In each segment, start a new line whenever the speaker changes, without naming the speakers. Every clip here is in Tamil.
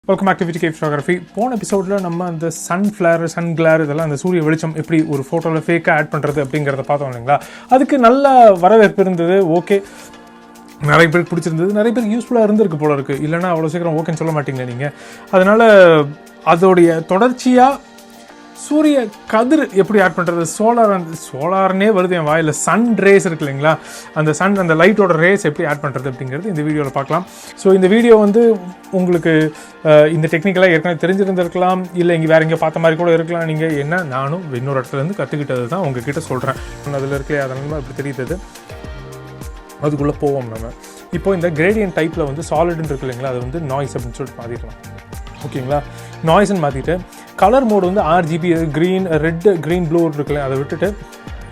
Welcome back to Vijay photography. போன எபிசோடில் நம்ம அந்த சன் ஃப்ளேர், சன் கிளேர் இதெல்லாம் அந்த சூரிய வெளிச்சம் எப்படி ஒரு ஃபோட்டோவில் ஃபேக்காக ஆட் பண்ணுறது அப்படிங்கிறத பார்த்தோம் இல்லைங்களா. அதுக்கு நல்ல வரவேற்பு இருந்தது. ஓகே, நிறைய பேருக்கு பிடிச்சிருந்தது, நிறைய பேருக்கு யூஸ்ஃபுல்லாக இருந்திருக்கு போல இருக்குது. இல்லைனா அவ்வளோ சீக்கிரம் ஓகேன்னு சொல்ல மாட்டீங்களே நீங்கள். அதனால் அதோடைய தொடர்ச்சியாக சூரிய கதிர் எப்படி ஆட் பண்ணுறது, சோலார்னே வருது என் வாயில், சன் ரேஸ் இருக்கு இல்லைங்களா, அந்த லைட்டோட ரேஸ் எப்படி ஆட் பண்ணுறது அப்படிங்கிறது இந்த வீடியோவில் பார்க்கலாம். ஸோ இந்த வீடியோ வந்து உங்களுக்கு இந்த டெக்னிக்கலாக ஏற்கனவே தெரிஞ்சிருந்திருக்கலாம், இல்லை இங்கே வேறு எங்கேயோ பார்த்த மாதிரி கூட இருக்கலாம். நீங்கள் என்ன, நானும் இன்னொரு இடத்துலேருந்து கற்றுக்கிட்டது தான் உங்ககிட்ட சொல்கிறேன். அதில் இருக்கலையே, அதனால இப்படி தெரியுது. அதுக்குள்ளே போவோம். நம்ம இப்போ இந்த கிரேடியன்ட் டைப்பில் வந்து சாலிட்னு இருக்கு இல்லைங்களா, அது வந்து நாய்ஸ் அப்படின்னு சொல்லிட்டு மாற்றிக்கலாம். ஓகேங்களா, நாய்ஸ்ன்னு மாற்றிட்டு கலர் மோடு வந்து RGB, green, red, green, blue இருக்குல்ல, அதை விட்டுட்டு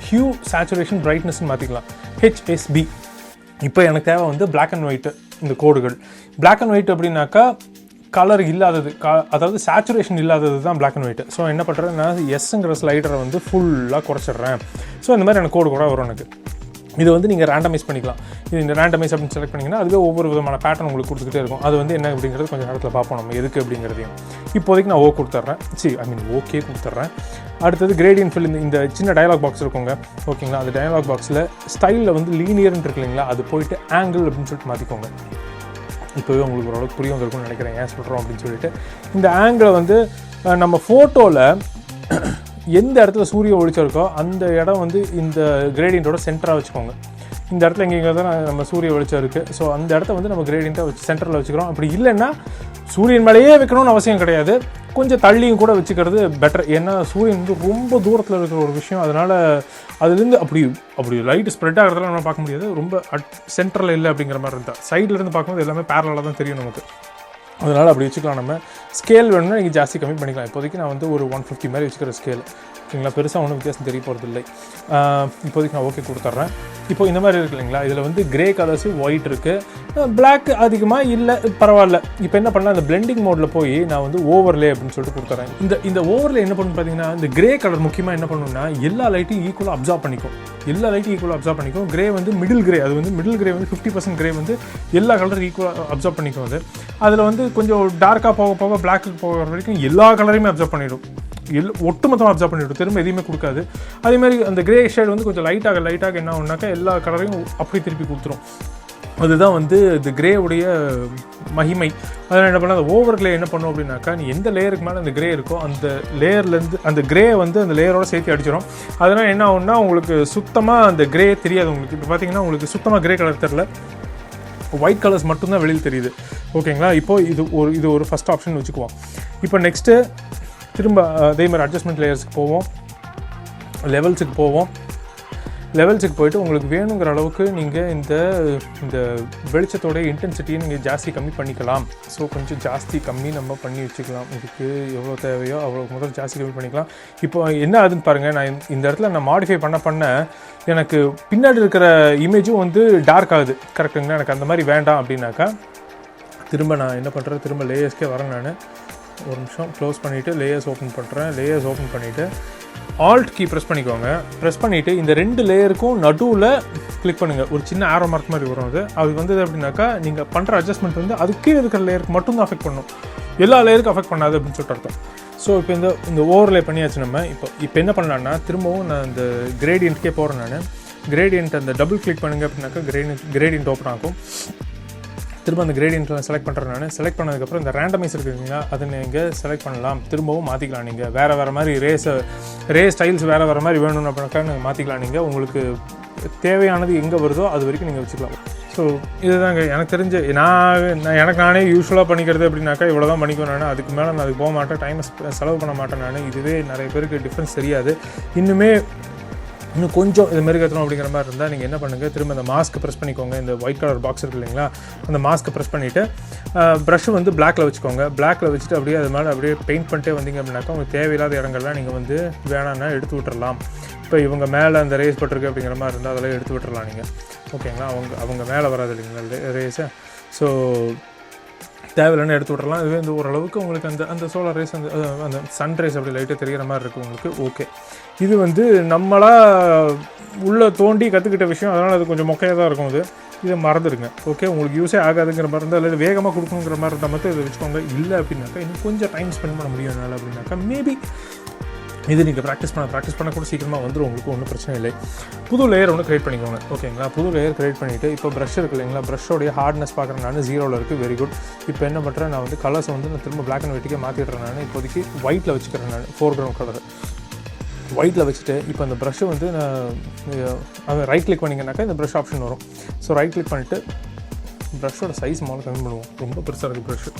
ஹியூ, சேச்சுரேஷன், பிரைட்னஸ்ன்னு மாற்றிக்கலாம். HSB. இப்போ எனக்கு தேவை வந்து பிளாக் அண்ட் ஒயிட்டு. இந்த கோடுகள் பிளாக் அண்ட் ஒயிட் அப்படின்னாக்கா கலர் இல்லாதது, அதாவது சேச்சுரேஷன் இல்லாதது தான் பிளாக் அண்ட் ஒயிட்டு. ஸோ என்ன பண்ணுறேன், நான் எஸ்ங்கிற ஸ்லைடரை வந்து ஃபுல்லாக குறைச்சிட்றேன். ஸோ இந்த மாதிரி எனக்கு கோடு கூட வரும். எனக்கு இது வந்து நீங்கள் ரேண்டமைஸ் பண்ணிக்கலாம். இது இந்த ரேண்டமைஸ் அப்படின்னு செலக்ட் பண்ணிங்கன்னா அதுவே ஒவ்வொரு விதமான பேட்டர்ன் உங்களுக்கு கொடுத்துக்கிட்டே இருக்கும். அது வந்து என்ன அப்படிங்கிறது கொஞ்சம் நேரத்தில் பார்ப்போம் நம்ம எதுக்கு அப்படிங்கிறதையும். இப்போதைக்கு நான் ஓகே கொடுத்துட்றேன். அடுத்தது கிரேடியன்ட் ஃபில். இந்த சின்ன டயலாக் பாக்ஸ் இருக்குங்க, ஓகேங்களா. அந்த டயலாக் பாக்ஸில் ஸ்டைலில் வந்து லீனியர்னு இருக்கு இல்லைங்களா, அது போயிட்டு ஆங்கிள் அப்படின்னு சொல்லிட்டு மாற்றிக்கோங்க. இப்போவே உங்களுக்கு ஓரளவுக்கு புரிய வந்திருக்கும்னு நினைக்கிறேன் ஏன் சொல்கிறோம் அப்படின்னு சொல்லிட்டு. இந்த ஆங்கிளை வந்து நம்ம ஃபோட்டோவில் எந்த இடத்துல சூரிய ஒளிச்சம் இருக்கோ அந்த இடம் வந்து இந்த கிரேடியண்ட்டோட சென்டராக வச்சுக்கோங்க. இந்த இடத்துல எங்கே தான் நம்ம சூரிய வெளிச்சம் இருக்குது. ஸோ அந்த இடத்த வந்து நம்ம கிரேடியண்ட்டாக வச்சு சென்டரில் வச்சுக்கிறோம். அப்படி இல்லைன்னா சூரியன் மேலேயே வைக்கணும்னு அவசியம் கிடையாது, கொஞ்சம் தள்ளியும் கூட வச்சுக்கிறது பெட்டர். ஏன்னா சூரியன் வந்து ரொம்ப தூரத்தில் இருக்கிற ஒரு விஷயம். அதனால் அதுலேருந்து அப்படி லைட்டு ஸ்ப்ரெட் ஆகிறதுலாம் நம்ம பார்க்க முடியாது. ரொம்ப சென்டரில் இல்லை அப்படிங்கிற மாதிரி இருந்தால் சைட்லேருந்து பார்க்கும்போது எல்லாமே பேரலாக தான் தெரியும் நமக்கு. அதனால் அப்படி வச்சுக்கலாம். நம்ம ஸ்கேல் வேணும்னா நீங்கள் ஜாஸ்தி கம்மி பண்ணிக்கலாம். இப்போதைக்கு நான் வந்து ஒரு 150 மாதிரி வச்சுக்கிற ஸ்கேல், ஓகேங்களா. பெருசாக ஒன்றும் வித்தியாசம் தெரிய போகிறது இல்லை. இப்போதைக்கு நான் ஓகே கொடுத்துட்றேன். இப்போ இந்த மாதிரி இருக்கு இல்லைங்களா, இதில் வந்து கிரே கலர்ஸு, ஒயிட் இருக்குது, பிளாக் அதிகமாக இல்லை, பரவாயில்ல. இப்போ என்ன பண்ணலாம், இந்த பிளெண்டிங் மோடில் போய் நான் வந்து ஓவர்லே அப்படின்னு சொல்லிட்டு கொடுத்துட்றேன். இந்த ஓவர்லே என்ன பண்ணணும் பார்த்தீங்கன்னா, இந்த கிரே கலர் முக்கியமாக என்ன பண்ணணும்னா எல்லா லைட்டையும் ஈக்குவலாக அப்சார்ப் பண்ணிக்கும். கிரே வந்து மிடில் கிரே, அது வந்து மிடில் கிரே வந்து 50% கிரே வந்து எல்லா கலரும் ஈக்குவலாக அப்சார்ப் பண்ணிக்கும். அது அதில் வந்து கொஞ்சம் டார்க்காக போக பிளாக்கு போகிற வரைக்கும் எல்லா கலரையுமே அப்சார்ப் பண்ணிவிடும். ஒட்டுமொத்தமாக அப்சார்ப் பண்ணிவிடும், திரும்ப எதுவுமே கொடுக்காது. அதேமாதிரி அந்த கிரே ஷேட் வந்து கொஞ்சம் லைட்டாக என்ன ஆகுனாக்கா எல்லா கலரையும் அப்படி திருப்பி கொடுத்துரும். அதுதான் வந்து இந்த கிரேவுடைய மகிமை. அதனால் என்ன பண்ணால், அந்த ஓவர்லே என்ன பண்ணும் அப்படின்னாக்கா, நீ எந்த லேயருக்கு மேலே அந்த கிரே இருக்கோ அந்த லேயர்லேருந்து அந்த கிரே வந்து அந்த லேயரோடு சேர்த்து அடிச்சிடும். அதனால் என்ன ஆகுன்னா உங்களுக்கு சுத்தமாக அந்த கிரே தெரியாது. உங்களுக்கு இப்போ பார்த்தீங்கன்னா உங்களுக்கு சுத்தமாக கிரே கலர் தெரில, ஒயிட் கலர்ஸ் மட்டும்தான் வெளியில் தெரியுது, ஓகேங்களா. இப்போது இது ஒரு ஃபஸ்ட் ஆப்ஷன் வச்சுக்குவோம். இப்போ நெக்ஸ்ட்டு திரும்ப அதே மாதிரி அட்ஜஸ்ட்மெண்ட் லேயர்ஸுக்கு போவோம், லெவல்ஸுக்கு போய்ட்டு உங்களுக்கு வேணுங்கிற அளவுக்கு நீங்கள் இந்த வெளிச்சத்தோடைய இன்டென்சிட்டியை நீங்கள் ஜாஸ்தி கம்மி பண்ணிக்கலாம். ஸோ கொஞ்சம் ஜாஸ்தி கம்மி நம்ம பண்ணி வச்சுக்கலாம். இதுக்கு எவ்வளோ தேவையோ அவ்வளோ முதல் ஜாஸ்தி கம்மி பண்ணிக்கலாம். இப்போ என்ன ஆகுதுன்னு பாருங்கள், நான் இந்த இடத்துல நான் மாடிஃபை பண்ண எனக்கு பின்னாடி இருக்கிற இமேஜும் வந்து டார்க் ஆகுது, கரெக்டுங்களா. எனக்கு அந்த மாதிரி வேண்டாம் அப்படின்னாக்கா திரும்ப நான் என்ன பண்ணுறேன், திரும்ப லேயர்ஸ்க்கே வரேன். நான் ஒரு நிமிஷம் க்ளோஸ் பண்ணிவிட்டு லேயர்ஸ் ஓப்பன் பண்ணுறேன். லேயர்ஸ் ஓப்பன் பண்ணிவிட்டு ஆல்ட் கீ ப்ரெஸ் பண்ணிக்கோங்க. ப்ரெஸ் பண்ணிவிட்டு இந்த 2 லேயருக்கும் நடுவில் கிளிக் பண்ணுங்கள். ஒரு சின்ன ஆரோ மார்க் மாதிரி வரும். அது வந்தது அப்படின்னாக்கா நீங்கள் பண்ணுற அட்ஜஸ்ட்மெண்ட் வந்து அது கீழே இருக்கிற லேயருக்கு மட்டும்தான் அஃபெக்ட் பண்ணும், எல்லா லேயருக்கும் அஃபெக்ட் பண்ணாது அப்படின்னு சொல்லிட்டு அர்த்தம். ஸோ இப்போ இந்த ஓவர்லே பண்ணியாச்சு. நம்ம இப்போ என்ன பண்ணலான்னா, திரும்பவும் நான் இந்த கிரேடியண்ட்கே போகிறேன். நான் கிரேடியண்ட் அந்த டபுள் கிளிக் பண்ணுங்க அப்படின்னாக்கா கிரேடியண்ட் ஓப்பன் ஆகும். திரும்ப அந்த கிரேடியண்ட்டில் செலக்ட் பண்ணுறேன். நான் செலக்ட் பண்ணதுக்கப்புறம் இந்த ரேண்டமைஸ் இருக்குங்களா, அதை நீங்கள் செலக்ட் பண்ணலாம், திரும்பவும் மாற்றிக்கலாம். நீங்கள் வேறு மாதிரி ரே ஸ்டைல்ஸ் வேறு மாதிரி வேணும்னு அப்படின்னாக்கா நீங்கள் மாற்றிக்கலாம். நீங்கள் உங்களுக்கு தேவையானது எங்கே வருதோ அது வரைக்கும் நீங்கள் வச்சுக்கலாம். ஸோ இதுதாங்க எனக்கு தெரிஞ்ச எனக்கு நானே யூஸ்வலாக பண்ணிக்கிறது அப்படின்னாக்கா இவ்வளோ தான் பண்ணிக்குவேன். நான் அதுக்கு மேலே நான் அதுக்கு போக மாட்டேன், டைமை செலவு பண்ண மாட்டேன். நான் இதுவே நிறைய பேருக்கு டிஃப்ரென்ஸ் தெரியாது. இன்னும் கொஞ்சம் இது மாதிரி கற்றணும் அப்படிங்கிற மாதிரி இருந்தால் நீங்கள் என்ன பண்ணுங்கள், திரும்ப அந்த மாஸ்க்கு ப்ரெஸ் பண்ணிக்கோங்க. இந்த ஒயிட் கலர் பாக்ஸ் இருக்குது இல்லைங்களா, அந்த மாஸ்க்கை ப்ரெஸ் பண்ணிவிட்டு ப்ரஷ்ஷு வந்து பிளாக்கில் வச்சுக்கோங்க. பிளாக்கில் வச்சுட்டு அப்படியே அது மேலே அப்படியே பெயிண்ட் பண்ணிட்டே வந்தீங்க அப்படின்னாக்கா உங்களுக்கு தேவையில்லாத இடங்கள்லாம் நீங்கள் வந்து வேணான்னா எடுத்து விட்டுறலாம். இப்போ இவங்க மேலே அந்த ரேஸ் பட்டிருக்கு அப்படிங்கிற மாதிரி இருந்தால் அதெல்லாம் எடுத்து விட்டுறலாம் நீங்கள், ஓகேங்களா. அவங்க மேலே வராது இல்லைங்களா ரேஸை. ஸோ தேவையில்லைன்னு எடுத்து விட்றலாம். இதுவே ஓரளவுக்கு உங்களுக்கு அந்த சோலார் ரேஸ் அந்த சன் ரேஸ் அப்படி லைட்டாக தெரிகிற மாதிரி இருக்குது உங்களுக்கு, ஓகே. இது வந்து நம்மளாக உள்ளே தோண்டி கற்றுக்கிட்ட விஷயம், அதனால் அது கொஞ்சம் மொக்கையாக தான் இருக்கும். இதை மறந்துடுங்க. ஓகே, உங்களுக்கு யூஸே ஆகாதுங்கிற மாதிரி இருந்தால், இல்லை வேகமாக கொடுக்கணுங்கிற மாதிரி இருந்தால் மட்டும் இதை வச்சுக்கோங்க. இல்லை அப்படின்னாக்கா இன்னும் கொஞ்சம் டைம் ஸ்பெண்ட் பண்ண முடியும் என்னால் அப்படின்னாக்கா மேபி இது நீங்கள் ப்ராக்டிஸ் பண்ண கூட சீக்கிரமாக வந்துடும். உங்களுக்கு ஒன்றும் பிரச்சனை இல்லை. புது லேயர் ஒன்று க்ரியேட் பண்ணிக்கோங்க. ஓகேங்களா, புது லேயர் க்ரியேட் பண்ணிவிட்டு இப்போ ப்ரஷ் இருக்குது இல்லைங்களா, ப்ரஷ்ஷோடைய ஹார்ட்னஸ் பார்க்குறேன் நான் 0ல் இருக்குது. Very good. இப்போ என்ன பண்ணுறேன், நான் வந்து கலர்ஸ் வந்து நான் திரும்ப பிளாக் அண்ட் ஒயிட்டுக்கே மாற்றிடுறேன். நான் இப்போதைக்கு ஒயிட்டில் வச்சுக்கிறேன். நான் ஃபோர்க்ரவுண்ட் கலர் ஒயிட்டில் வச்சுட்டு இப்போ அந்த ப்ரஷ்ஷை வந்து நான் ரைட் கிளிக் பண்ணிங்கனாக்கா இந்த ப்ரஷ் ஆப்ஷன் வரும். ஸோ ரைட் கிளிக் பண்ணிவிட்டு ப்ரஷ்ஷோட சைஸ் முதல்ல கம்மி பண்ணுவோம். ரொம்ப பெருசாக இருக்குது ப்ரஷ்ஷு.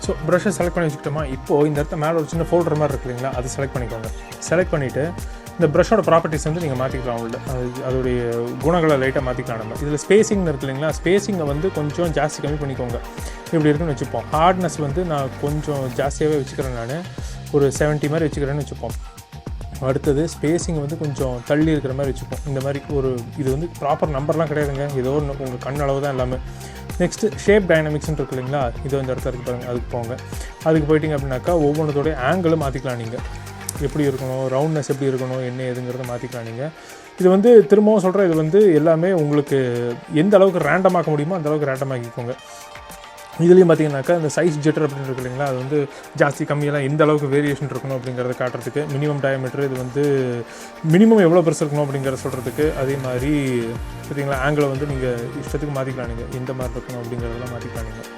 ஸோ ப்ரஷ்ஷை செலக்ட் பண்ணி வச்சுக்கிட்டோமா. இப்போது இந்த இடத்த மேலே ஒரு சின்ன ஃபோல்டர் மாதிரி இருக்கு இல்லைங்களா, அது செலக்ட் பண்ணிக்கோங்க. செலக்ட் பண்ணிவிட்டு இந்த ப்ரஷ்ஷோட ப்ராப்பர்ட்டிஸ் வந்து நீங்கள் மாற்றிக்கலாம். அதோடைய குணங்களை லைட்டாக மாற்றிக்கலாம். நம்ம இதில் ஸ்பேசிங்னு இருக்கு இல்லைங்களா, ஸ்பேசிங்கை வந்து கொஞ்சம் ஜாஸ்தி கம்மி பண்ணிக்கோங்க. இப்படி இருக்குன்னு வச்சுப்போம். ஹார்ட்னஸ் வந்து நான் கொஞ்சம் ஜாஸ்தியாகவே வச்சுக்கிறேன். நான் ஒரு 70 மாதிரி வச்சுக்கிறேன்னு வச்சுப்போம். அடுத்தது ஸ்பேசிங் வந்து கொஞ்சம் தள்ளி இருக்கிற மாதிரி வச்சுப்போம். இந்த மாதிரி ஒரு இது வந்து ப்ராப்பர் நம்பர்லாம் கிடையாதுங்க, ஏதோ ஒன்று உங்கள் கண் அளவு தான் எல்லாமே. நெக்ஸ்ட்டு ஷேப் டைனமிக்ஸ்ன்னு இருக்கு இல்லைங்களா, இதோ இந்த இடத்துல இருக்கு பாருங்கள், அதுக்கு போங்க. அதுக்கு போயிட்டிங்க அப்படின்னாக்கா ஒவ்வொன்றதோடைய ஆங்கிளும் மாற்றிக்கலாம். நீங்கள் எப்படி இருக்கணும், ரவுண்ட்னஸ் எப்படி இருக்கணும், என்ன ஏதுங்கிறத மாற்றிக்கலாம். நீங்கள் இது வந்து திரும்பவும் சொல்கிறேன், இது வந்து எல்லாமே உங்களுக்கு எந்த அளவுக்கு ரேண்டமாக்க முடியுமோ அந்த அளவுக்கு ரேண்டமாக்கிக்கோங்க. இதுலேயும் பார்த்தீங்கன்னாக்கா இந்த சைஸ் ஜெட்டர் அப்படின்னு இருக்கு இல்லைங்களா, அது வந்து ஜாஸ்தி கம்மியெல்லாம் எந்த அளவுக்கு வேரியேஷன் இருக்கணும் அப்படிங்கிறத காட்டுறதுக்கு. மினிமம் டயமீட்டர் இது வந்து மினிமம் எவ்வளோ பெருசு இருக்கணும் அப்படிங்கிறத சொல்கிறதுக்கு. அதே மாதிரி பார்த்தீங்களா ஆங்கிளை வந்து நீங்கள் இஷ்டத்துக்கு மாற்றிக்கலாம். நீங்கள் எந்த மாதிரி இருக்கணும் அப்படிங்கிறதெல்லாம் மாற்றிக்கலாம். நீங்கள்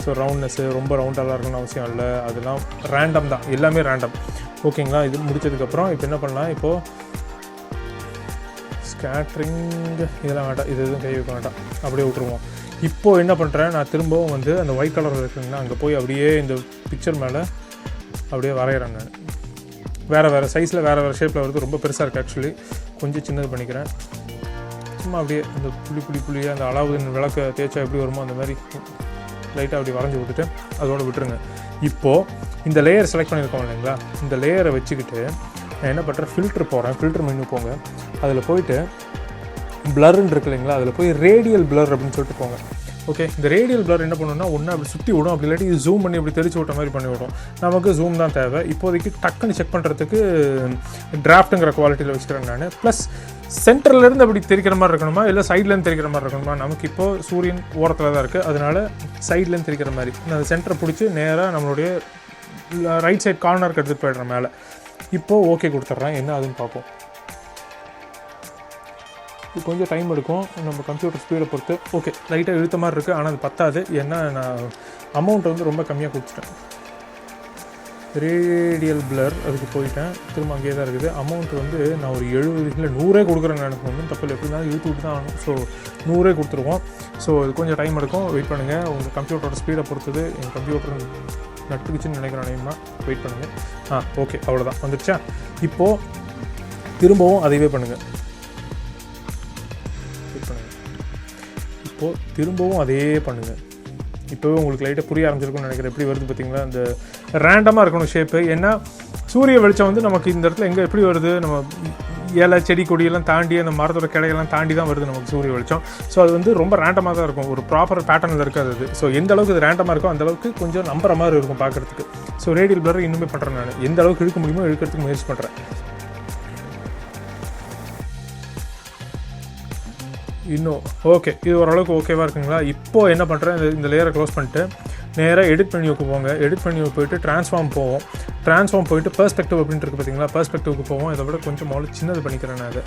ஸோ ரவுண்ட்னஸ்ஸு ரொம்ப ரவுண்டாலாம் இருக்கணும்னு அவசியம் இல்லை, அதெல்லாம் ரேண்டம் தான், எல்லாமே ரேண்டம். ஓகேங்களா, இது முடிச்சதுக்கப்புறம் இப்போ என்ன பண்ணலாம், இப்போது ஸ்கேட்ரிங் இதெல்லாம் வேண்டாம், இது எதுவும் கை வைக்க வேண்டாம், அப்படியே விட்ருவோம். இப்போது என்ன பண்ணுறேன், நான் திரும்பவும் வந்து அந்த ஒயிட் கலர் இருக்குங்களா, அங்கே போய் அப்படியே இந்த பிக்சர் மேலே அப்படியே வரைகிறேன். நான் வேறு சைஸில் வேறு ஷேப்பில் வருது, ரொம்ப பெருசாக இருக்குது. ஆக்சுவலி கொஞ்சம் சின்னது பண்ணிக்கிறேன். சும்மா அப்படியே அந்த புள்ளியாக அந்த அலாவுதீன் விளக்க தேய்ச்சா எப்படி வருமோ அந்த மாதிரி லைட்டாக அப்படி வரைஞ்சி விட்டுட்டு அதோடு விட்டுருங்க. இப்போது இந்த லேயர் செலக்ட் பண்ணியிருக்கோம் இல்லைங்களா, இந்த லேயரை வச்சுக்கிட்டு நான் என்ன பண்ணுறேன், ஃபில்ட்ரு போகிறேன். ஃபில்ட்ரு மெனு போங்க, அதில் போயிட்டு பிளர்ன்னு இருக்கு இல்லைங்களா, அதில் போய் ரேடியல் பிளர் அப்படின்னு சொல்லிட்டு போங்க. ஓகே, இந்த ரேடியல் பிளர் என்ன பண்ணணும்னா ஒன்று அப்படி சுற்றி விடும், அப்படி இல்லாட்டி இது ஜூம் பண்ணி அப்படி தெரிச்சு விட்ட மாதிரி பண்ணி விடும். நமக்கு ஜூம் தான் தேவை. இப்போதைக்கு டக்குன்னு செக் பண்ணுறதுக்கு டிராஃப்ட்டுங்கிற குவாலிட்டியில் வச்சுக்கிறேன் நான். ப்ளஸ் சென்டர்லேருந்து அப்படி தெரிக்கிற மாதிரி இருக்கணுமா, இல்லை சைட்லேருந்து தெரிக்கிற மாதிரி இருக்கணுமா, நமக்கு இப்போது சூரியன் ஓரத்தில் தான் இருக்குது, அதனால் சைட்லேருந்து தெரிக்கிற மாதிரி நான் அந்த சென்டரை பிடிச்சி நேராக நம்மளுடைய ரைட் சைட் கார்னருக்கு எடுத்துகிட்டு போய்ட்றேன் மேலே. இப்போது ஓகே கொடுத்துட்றேன், என்ன அதுன்னு பார்ப்போம். கொஞ்சம் டைம் எடுக்கும் நம்ம கம்ப்யூட்டர் ஸ்பீடை பொறுத்து. ஓகே, லைட்டாக இழுத்த மாதிரி இருக்குது, ஆனால் அது பத்தாது, ஏன்னா நான் அமௌண்ட் வந்து ரொம்ப கம்மியாக கொடுத்துட்டேன். ரேடியல் பிளர் அதுக்கு போயிட்டேன், திரும்ப அங்கேயே தான் இருக்குது. அமௌண்ட் வந்து நான் ஒரு 70 இல்லை 100 கொடுக்குறேன். எனக்கு ஒன்றும் தப்பு இல்லை, எப்படி இருந்தாலும் இழுத்து விட்டு தான் ஆகணும். ஸோ 100 கொடுத்துருவோம். ஸோ இது கொஞ்சம் டைம் எடுக்கும், வெயிட் பண்ணுங்கள். உங்கள் கம்ப்யூட்டரோட ஸ்பீடை பொறுத்தது. என் கம்ப்யூட்டர் நட்டுக்குச்சுன்னு நினைக்கிறேன், நேமாக வெயிட் பண்ணுங்கள். ஓகே, அவ்வளோதான் வந்துடுச்சா. இப்போது திரும்பவும் அதைவே பண்ணுங்கள். இப்போது திரும்பவும் அதே பண்ணுங்கள். இப்போவே உங்களுக்கு லைட்டாக புரிய ஆரம்பிச்சிருக்குன்னு நினைக்கிறேன். எப்படி வருது பார்த்தீங்களா, அந்த ரேண்டமாக இருக்கணும் ஷேப்பு. ஏன்னா சூரிய வெளிச்சம் வந்து நமக்கு இந்த இடத்துல எங்கே எப்படி வருது, நம்ம இலை செடி கொடியெல்லாம் தாண்டி அந்த மரத்தோட கிளையெல்லாம் தாண்டி தான் வருது நமக்கு சூரிய வெளிச்சம். ஸோ அது வந்து ரொம்ப ரேண்டமாக தான் இருக்கும், ஒரு ப்ராப்பர் பேட்டர்னில் இருக்காது அது. ஸோ எந்த அளவுக்கு இது ரேண்டமாக இருக்கோ அந்த அளவுக்கு கொஞ்சம் நம்புற மாதிரி இருக்கும் பார்க்குறதுக்கு. ஸோ ரேடியல் பிளர் இன்னுமே பண்ணுறேன் நான், எந்த அளவுக்கு இழுக்க முடியுமோ இழுக்கிறதுக்கு முயற்சி பண்ணுறேன். இன்னும் ஓகே, இது ஓரளவுக்கு ஓகேவாக இருக்குங்களா. இப்போது என்ன பண்ணுறேன், இந்த லேயரை க்ளோஸ் பண்ணிட்டு நேராக எடிட் மெனுவுக்கு போங்க. எடிட் மெனுவை போய்ட்டு ட்ரான்ஸ்ஃபார்ம் போவோம். ட்ரான்ஸ்ஃபார்ம் போய்ட்டு பெர்ஸ்பெக்டிவ் அப்படின்ட்டு இருக்குது பார்த்தீங்களா, பெர்ஸ்பெக்டிவ்க்கு போவோம். இதை விட கொஞ்சம் முதல்ல சின்னது பண்ணிக்கிறேன் நான். அதை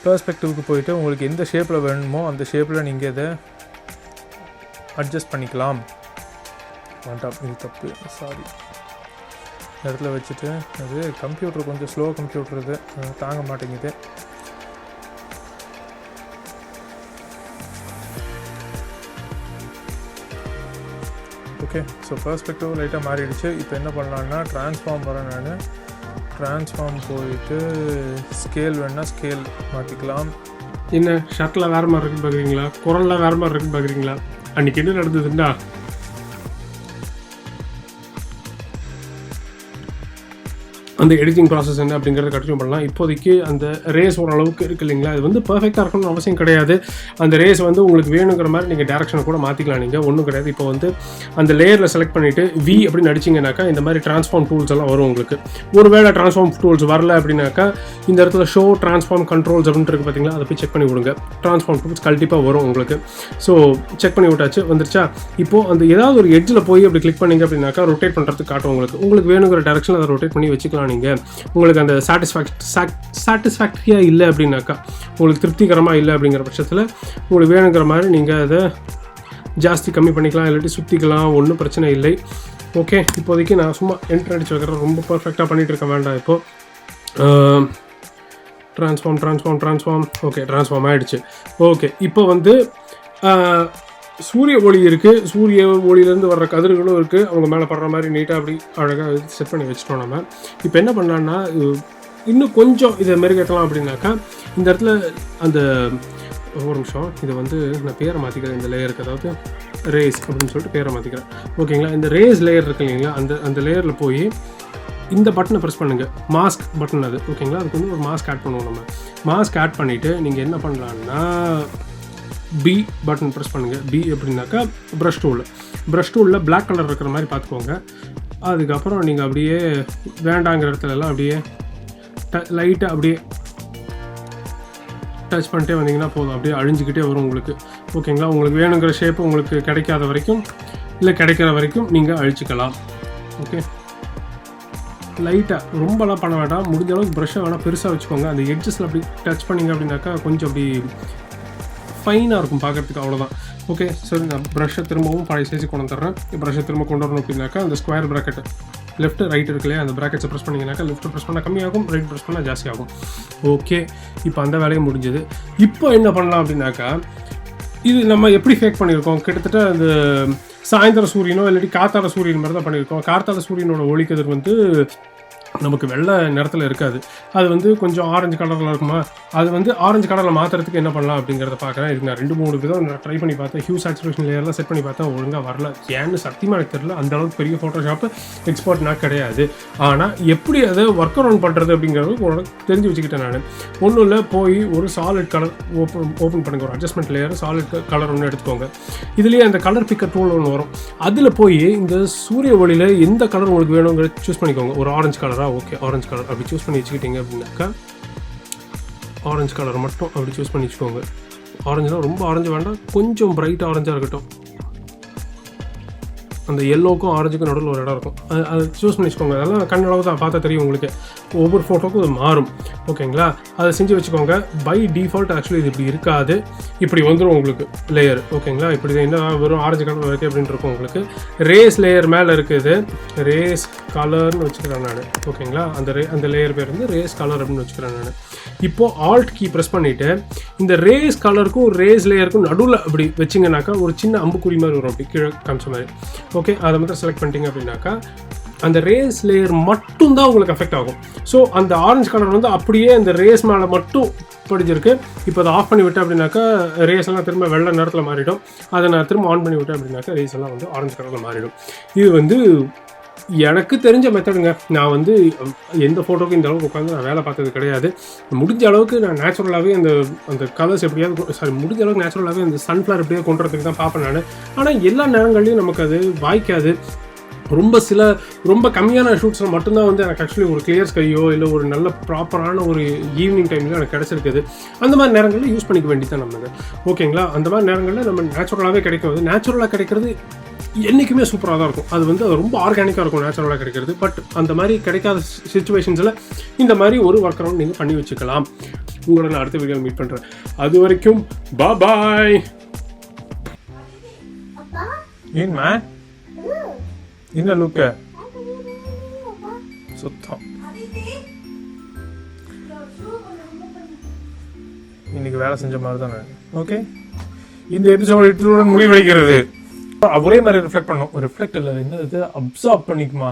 பெர்ஸ்பெக்டிவ்க்கு போய்ட்டு உங்களுக்கு எந்த ஷேப்பில் வேணுமோ அந்த ஷேப்பில் நீங்கள் இதை அட்ஜஸ்ட் பண்ணிக்கலாம். வேண்டாம், இது தப்பு, சாரி. இடத்துல வச்சுட்டு அது கம்ப்யூட்டர் கொஞ்சம் ஸ்லோ கம்ப்யூட்டர், இது தாங்க மாட்டேங்குது. ஓகே, ஸோ பெர்ஸ்பெக்டிவ் லைட்டாக மாறிடுச்சு. இப்போ என்ன பண்ணலான்னா ட்ரான்ஸ்ஃபார்ம் வரேன் நான். ட்ரான்ஸ்ஃபார்ம் போயிட்டு ஸ்கேல் வேணால் ஸ்கேல் மாற்றிக்கலாம்.
என்ன ஷர்ட்டில் வேறு மாதிரி இருக்குன்னு பார்க்குறீங்களா, குரலில் வேறு மாதிரி இருக்குன்னு பார்க்குறீங்களா? அன்றைக்கி என்ன நடந்ததுன்னா, அந்த எடிட்டிங் ப்ராசஸ் என்ன அப்படிங்கிறத கண்டினியூ பண்ணலாம். இப்போதைக்கு அந்த ரேஸ் ஓரளவுக்கு இருக்குது இல்லைங்களா, இது வந்து பர்ஃபெக்டாக இருக்கணும்னு அவசியம் கிடையாது. அந்த ரேஸ் வந்து உங்களுக்கு வேணுங்கிற மாதிரி நீங்கள் டேரக்ஷனை கூட மாற்றிக்கலாம், நீங்கள் ஒன்றும் கிடையாது. இப்போ வந்து அந்த லேயரில் செலக்ட் பண்ணிவிட்டு வி அப்படின்னு அடிச்சிங்கனாக்கா இந்த மாதிரி ட்ரான்ஸ்ஃபார்ம் டூல்ஸ் எல்லாம் வரும் உங்களுக்கு. ஒருவேளை ட்ரான்ஸ்ஃபார்ம் டூல்ஸ் வரல அப்படின்னாக்கா இந்த இடத்துல ஷோ ட்ரான்ஸ்ஃபார்ம் கண்ட்ரோல்ஸ் அப்படின்ட்டு இருக்குது பார்த்தீங்களா, அதை போய் செக் பண்ணி விடுங்க. ட்ரான்ஸ்ஃபார்ம் டூல்ஸ் கண்டிப்பாக வரும் உங்களுக்கு. ஸோ செக் பண்ணி விட்டாச்சு, வந்துருச்சா. இப்போது அந்த ஏதாவது ஒரு எட்ஜில் போய் அப்படி கிளிக் பண்ணிங்க அப்படின்னாக்கா ரொட்டேட் பண்ணுறதுக்கு காட்டும் உங்களுக்கு வேணுங்கிற டேரக்ஷனில் அதை ரொட்டேட் பண்ணி வச்சுக்கலாம். நீங்கள் உங்களுக்கு அந்த சாட்டிஸ்ஃபேக்டரியாக இல்லை அப்படின்னாக்கா, உங்களுக்கு திருப்திகரமாக இல்லை அப்படிங்கிற பட்சத்தில் உங்களுக்கு வேணுங்கிற மாதிரி நீங்கள் அதை ஜாஸ்தி கம்மி பண்ணிக்கலாம், இல்லாட்டி சுற்றிக்கலாம், ஒன்றும் பிரச்சனை இல்லை. ஓகே, இப்போதைக்கு நான் சும்மா என்ட்ரு அடிச்சு வைக்கிறேன், ரொம்ப பர்ஃபெக்டாக பண்ணிகிட்டு இருக்க வேண்டாம். இப்போது ட்ரான்ஸ்ஃபார்ம் ஓகே, ட்ரான்ஸ்ஃபார்ம் ஆகிடுச்சு. ஓகே, இப்போ வந்து சூரிய ஒளி இருக்குது, சூரிய ஒளியிலேருந்து வர்ற கதிர்களும் இருக்குது, அவங்க மேலே படுற மாதிரி நீட்டாக அப்படி அழகாக செட் பண்ணி வச்சுட்டோம் நம்ம. இப்போ என்ன பண்ணலான்னா இன்னும் கொஞ்சம் இதை மெருகேற்றலாம் அப்படின்னாக்கா இந்த இடத்துல அந்த ஒரு நிமிஷம், இதை வந்து நான் பேரை மாற்றிக்கிறேன் இந்த லேயருக்கு, அதாவது ரேஸ் அப்படின்னு சொல்லிட்டு பேரை மாற்றிக்கிறேன். ஓகேங்களா, இந்த ரேஸ் லேயர் இருக்கு இல்லைங்களா, அந்த லேயரில் போய் இந்த பட்டனை ப்ரெஸ் பண்ணுங்கள், மாஸ்க் பட்டன் அது. ஓகேங்களா, அதுக்கு வந்து ஒரு மாஸ்க் ஆட் பண்ணுவோம் நம்ம. மாஸ்க் ஆட் பண்ணிவிட்டு நீங்கள் என்ன பண்ணலான்னா பி பட்டன் ப்ரெஸ் பண்ணுங்கள். பி அப்படின்னாக்கா ப்ரஷ் டூலில் பிளாக் கலர் இருக்கிற மாதிரி பார்த்துக்கோங்க. அதுக்கப்புறம் நீங்கள் அப்படியே வேண்டாங்கிற இடத்துலலாம் அப்படியே லைட்டாக அப்படியே டச் பண்ணிட்டே வந்தீங்கன்னா போதும், அப்படியே அழிஞ்சிக்கிட்டே வரும் உங்களுக்கு. ஓகேங்களா, உங்களுக்கு வேணுங்கிற ஷேப்பு உங்களுக்கு கிடைக்காத வரைக்கும் இல்லை கிடைக்கிற வரைக்கும் நீங்கள் அழிச்சிக்கலாம். ஓகே, லைட்டாக ரொம்பலாம் பண்ண வேண்டாம், முடிஞ்ச அளவுக்கு ப்ரஷ்ஷை வேணால் பெருசாக வச்சுக்கோங்க. அந்த எட்ஜஸில் அப்படி டச் பண்ணிங்க அப்படின்னாக்கா கொஞ்சம் அப்படி ஃபைனாக இருக்கும் பார்க்குறதுக்கு, அவ்வளோதான். ஓகே, சரி, நான் ப்ரஷ்ஷை திரும்பவும் பழைய சைஸுக்கு கொண்டு வந்துடுறேன். ப்ரஷ்ஷை திரும்ப கொண்டு வரணும் அப்படின்னாக்கா அந்த ஸ்கொயர் ப்ராக்கெட் லெஃப்ட் ரைட் இருக்குல்லையே, அந்த ப்ராக்கெட்ஸை ப்ரெஸ் பண்ணிங்கனாக்கா லெஃப்ட் ப்ரெஸ் பண்ணால் கம்மியாகும், ரைட் ப்ரெஸ் பண்ணால் ஜாஸ்தி ஆகும். ஓகே, இப்போ அந்த வேலையும் முடிஞ்சது. இப்போ என்ன பண்ணலாம் அப்படின்னாக்கா, இது நம்ம எப்படி ஃபேக் பண்ணியிருக்கோம், கிட்டத்தட்ட அந்த சாயந்தர சூரியனோ இல்லாட்டி காத்தால சூரியன் மாதிரி தான் பண்ணியிருக்கோம். காத்தால சூரியனோட ஒளிக்கதிர் வந்து நமக்கு வெள்ளை நிறத்தில் இருக்காது, அது வந்து கொஞ்சம் ஆரஞ்சு கலரில் இருக்குமா. அது வந்து ஆரஞ்சு கலரில் மாற்றுறதுக்கு என்ன பண்ணலாம் அப்படிங்கிறத பார்க்குறேன். இதுக்கு நான் 2-3 விதம் நான் ட்ரை பண்ணி பார்த்தேன். ஹியூ சேச்சுரேஷன் லேயர்லாம் செட் பண்ணி பார்த்தேன், ஒழுங்காக வரல. ஏன்னு சத்தியமாக எனக்கு தெரியல, அந்தளவுக்கு பெரிய ஃபோட்டோஷாப்பு எக்ஸ்பர்ட் நான் கிடையாது. ஆனால் எப்படி அதை ஒர்க் அரவுண்ட் பண்ணுறது அப்படிங்கிறது உனக்கு தெரிஞ்சு வச்சுக்கிட்டேன் நான். ஒன்றும் இல்லை, போய் ஒரு சாலிட் கலர் ஓப்பன் பண்ணுங்க, ஒரு அட்ஜஸ்ட்மெண்ட் லேயர் சாலிட் கலர் ஒன்று எடுத்துக்கோங்க. இதுலேயே அந்த கலர் பிக்கர் டூல் ஒன்று வரும், அதில் போய் இந்த சூரிய ஒளியில் எந்த கலர் உங்களுக்கு வேணுங்கிற சூஸ் பண்ணிக்கோங்க. ஒரு ஆரஞ்சு கலராக, ஓகே ஆரஞ்சு கலர் அப்படி சூஸ் பண்ணி வச்சுக்கிட்டீங்க அப்படின்னாக்கா ஆரஞ்சு கலர் மட்டும் அப்படி சூஸ் பண்ணி வச்சுக்கோங்க. ஆரஞ்சுலாம் ரொம்ப ஆரஞ்சு வேண்டாம், கொஞ்சம் பிரைட் ஆரஞ்சாக இருக்கட்டும். அந்த எல்லோக்கும் ஆரஞ்சுக்கும் நடுவில் ஒரு இடம் இருக்கும், அது சூஸ் பண்ணி வச்சுக்கோங்க. அதெல்லாம் கண்ணளவு தான் பார்த்தா தெரியும் உங்களுக்கு, ஒவ்வொரு ஃபோட்டோக்கும் அது மாறும். ஓகேங்களா, அதை செஞ்சு வச்சுக்கோங்க. பை டிஃபால்ட் ஆக்சுவலி இது இப்படி இருக்காது, இப்படி வந்துடும் உங்களுக்கு லேயர். ஓகேங்களா, இப்படி என்ன வெறும் ஆரஞ்சு கலர் இருக்குது அப்படின்னு இருக்கும் உங்களுக்கு. ரேஸ் லேயர் மேலே இருக்குது, ரேஸ் கலர்னு வச்சுக்கிறேன் நான். ஓகேங்களா, அந்த லேயர் பேர் வந்து ரேஸ் கலர் அப்படின்னு வச்சுக்கிறேன் நான். இப்போது ஆல்ட் கீ ப்ரெஸ் பண்ணிவிட்டு இந்த ரேஸ் கலருக்கும் ரேஸ் லேயருக்கும் நடுவில் அப்படி வச்சிங்கனாக்கா ஒரு சின்ன அம்புக்குறி மாதிரி வரும், அப்படி கீழே காமிச்ச மாதிரி. ஓகே, அதை மட்டும் செலக்ட் பண்ணிட்டீங்க அப்படின்னாக்கா அந்த ரேஸ் லேயர் மட்டும்தான் உங்களுக்கு அஃபெக்ட் ஆகும். ஸோ அந்த ஆரஞ்சு கலர் வந்து அப்படியே அந்த ரேஸ் மேலே மட்டும் படிஞ்சிருக்கு. இப்போ அதை ஆஃப் பண்ணி விட்டேன் அப்படின்னாக்கா ரேஸ் எல்லாம் திரும்ப வெள்ளை நேரத்தில் மாறிடும். அதை நான் திரும்ப ஆன் பண்ணி விட்டேன் அப்படின்னாக்கா ரேஸ் எல்லாம் வந்து ஆரஞ்சு கலரில் மாறிடும். இது வந்து எனக்கு தெரிஞ்ச மெத்தடுங்க. நான் வந்து எந்த ஃபோட்டோக்கும் இந்த அளவுக்கு உட்காந்து நான் வேலை பார்த்தது கிடையாது. முடிஞ்ச அளவுக்கு நான் நேச்சுரலாகவே அந்த கலர்ஸ் எப்படியாவது முடிஞ்ச அளவுக்கு நேச்சுரலாகவே அந்த சன்ஃப்ளவர் எப்படியாவது கொண்டு வரதுக்கு தான் பார்ப்பேன் நான். ஆனால் எல்லா நேரங்கள்லையும் நமக்கு அது வாய்க்காது. ரொம்ப கம்மியான ஷூட்ஸில் மட்டும்தான் வந்து எனக்கு ஆக்சுவலி ஒரு கிளியர் ஸ்கையோ இல்லை ஒரு நல்ல ப்ராப்பரான ஒரு ஈவினிங் டைமில் எனக்கு கிடச்சிருக்குது. அந்த மாதிரி நேரங்களில் யூஸ் பண்ணிக்க வேண்டியதான் நம்ம. ஓகேங்களா, அந்த மாதிரி நேரங்களில் நம்ம நேச்சுரலாகவே கிடைக்கும். நேச்சுரலாக கிடைக்கிறது என்றைக்குமே சூப்பராக தான் இருக்கும். அது வந்து அது ரொம்ப ஆர்கானிக்காக இருக்கும் நேச்சுரலாக கிடைக்கிறது. பட் அந்த மாதிரி கிடைக்காத சுச்சுவேஷன்ஸில் இந்த மாதிரி ஒரு ஒர்க் அரவுண்ட் நீங்கள் பண்ணி வச்சுக்கலாம். உங்களோட நான் அடுத்த வீடியோவில் மீட் பண்ணுறேன். அது வரைக்கும் பாய்.
ஏன்மா என்ன லுக்க சுத்தம் இன்னைக்கு வேலை செஞ்ச மாதிரி தானே. ஓகே, இந்த எபிசோட் இட்டுடன் முடிவடைகிறது. ஒரே மாதிரி ரிஃப்ளெக்ட் பண்ணும். ரிஃப்ளெக்ட் இல்லை, என்ன அப்சார்ப் பண்ணிக்குமா.